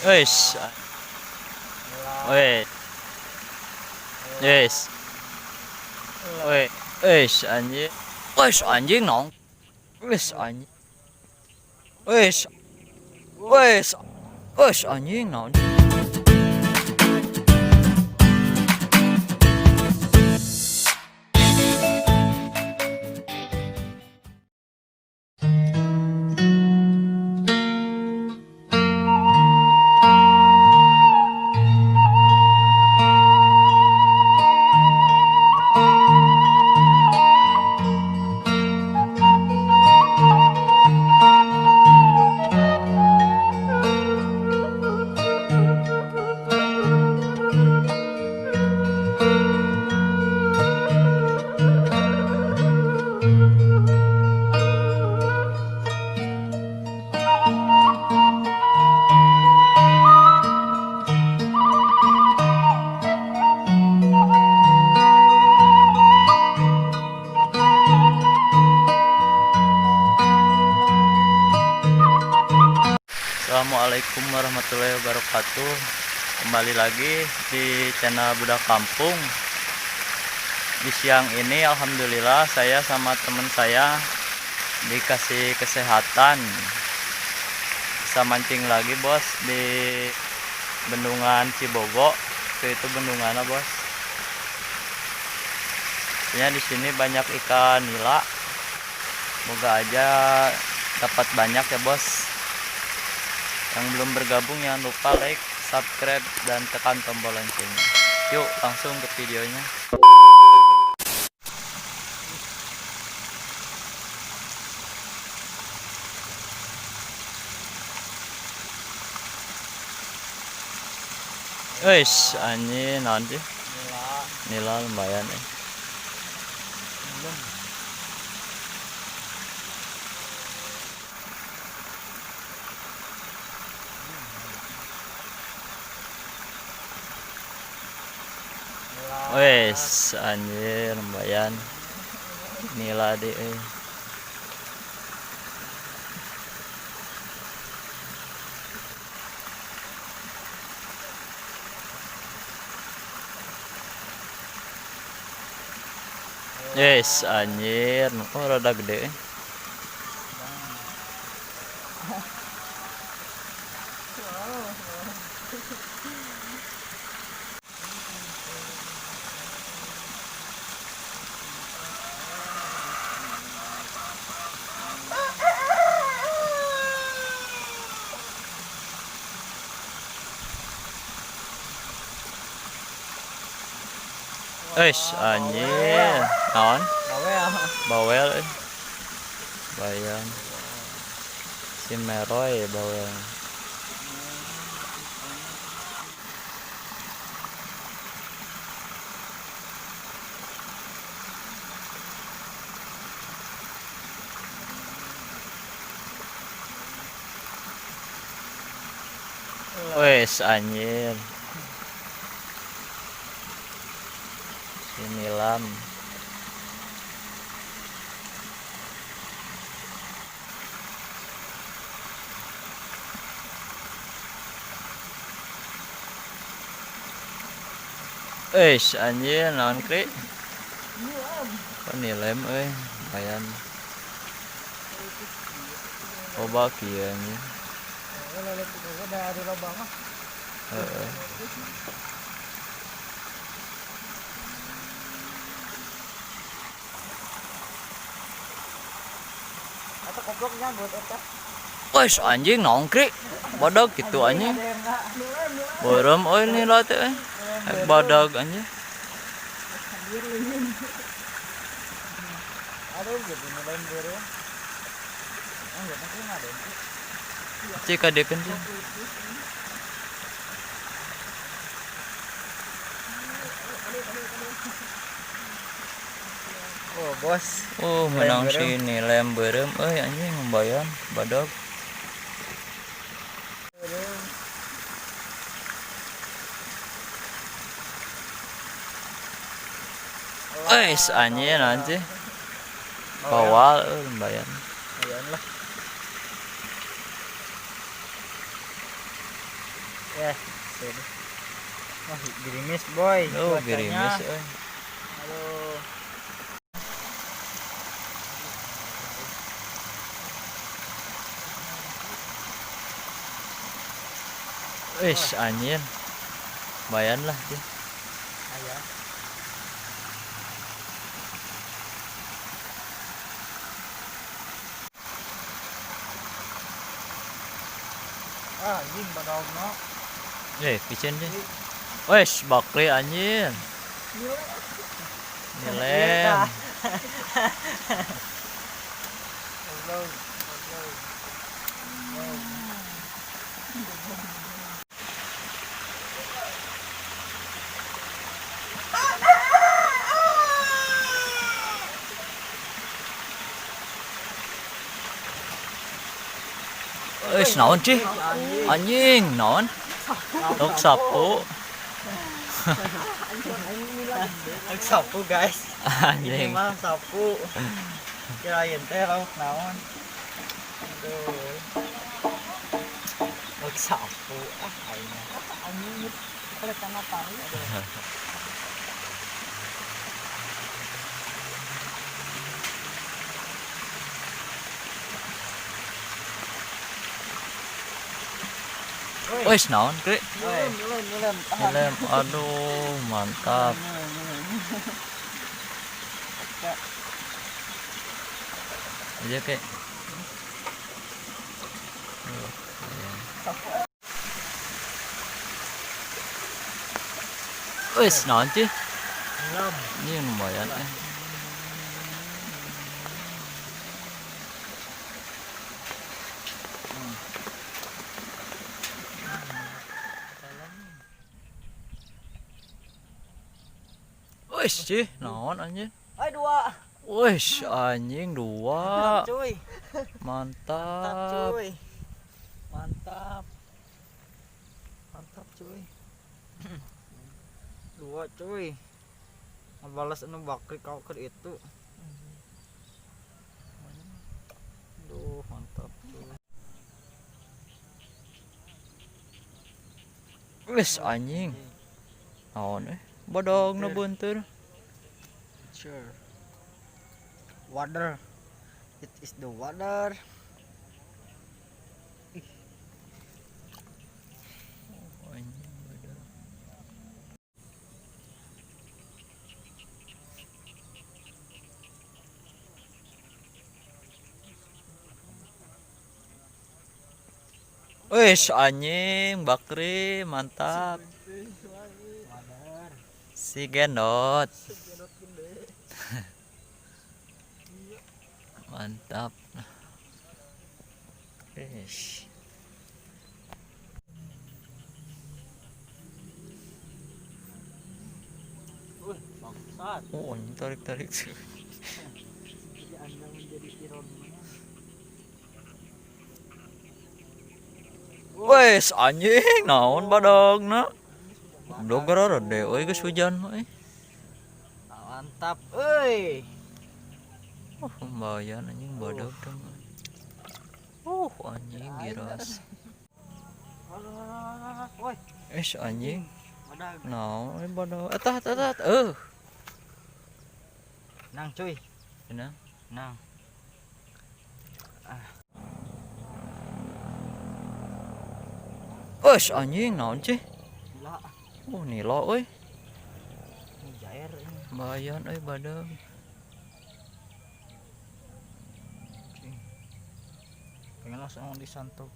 Wes, wes, yes, wes anjing, wes anjing nong, wes anjing, wes, wes, wes anjing nong. Assalamualaikum warahmatullahi wabarakatuh. Kembali lagi di channel Budak Kampung. Di siang ini alhamdulillah saya sama teman saya dikasih kesehatan, bisa mancing lagi bos di bendungan Cibogo. Itu bendungannya bos. Ya di sini banyak ikan nila. Semoga aja dapat banyak ya bos. Yang belum bergabung jangan lupa like, subscribe, dan tekan tombol loncengnya. Yuk langsung ke videonya. Wes anjing nanti Nila lumayan ya. Wes anjir lumayan Nila deh. Yes anjir, oh rada gede. Anjir, naon? Bawal, bayan. Si meroy bawal. Wes anjir. Nilam anjir naon kri nilam bayan coba kieu nya wes anjing nongkrik bodak gitu anjing borem Nila teh bodak anjing cek adekeun sih oh bos menang sini lem berem anjing membayar badak anjing nanti bawal lumayan lah. Ya, sini. Wah, gerimis boy. Oh, Cuacanya. gerimis euy. Aduh. Wis anjir. Bayan lah dia. Ayah. Anjing badogna. Picen deh. Wis bakli anjir. Nilem. Wis naon cih? Anjing naon? Tok sapu. Sapu guys. Ini Anjing. mah sapu. Kirain teh lauk naon. Aduh. Lauk sapu. Anjing. Kalau tanah pari. Aduh. Wis naon kre? Nilem. Nilem. Aduh, mantap. Aja kek. Wis naon cih? Ini lumayan eh. Wis cih, naon anjing? Ay, dua. Wis anjing dua. Cuy. Mantap. Cuy. Mantap. Mantap cuy. Dua cuy. Balas anu bakri kau ke itu. Duh, mantap cuy. Wis anjing. Naon bodogna buntur. Sure. Water. It is the water. Wis anjing bakri mantap. Water. Si gendot. Mantap. Wis. Bangsat. Oh, ini tarik-tarik. Jadi Anda menjadi iron. Wes anjing naon badogna. Dogara rede euy geus hujan euy. Mantap euy. Pembayan anjing badog teh. Anjing giras. Woi, Anjing. badag. Naon badog. Etat. Nang cuy. Cenah. Nang. Wes anjing naon cih? Nila. Nila euy. Ini jair ini. Bayan euy badog. Pengen langsung disantok.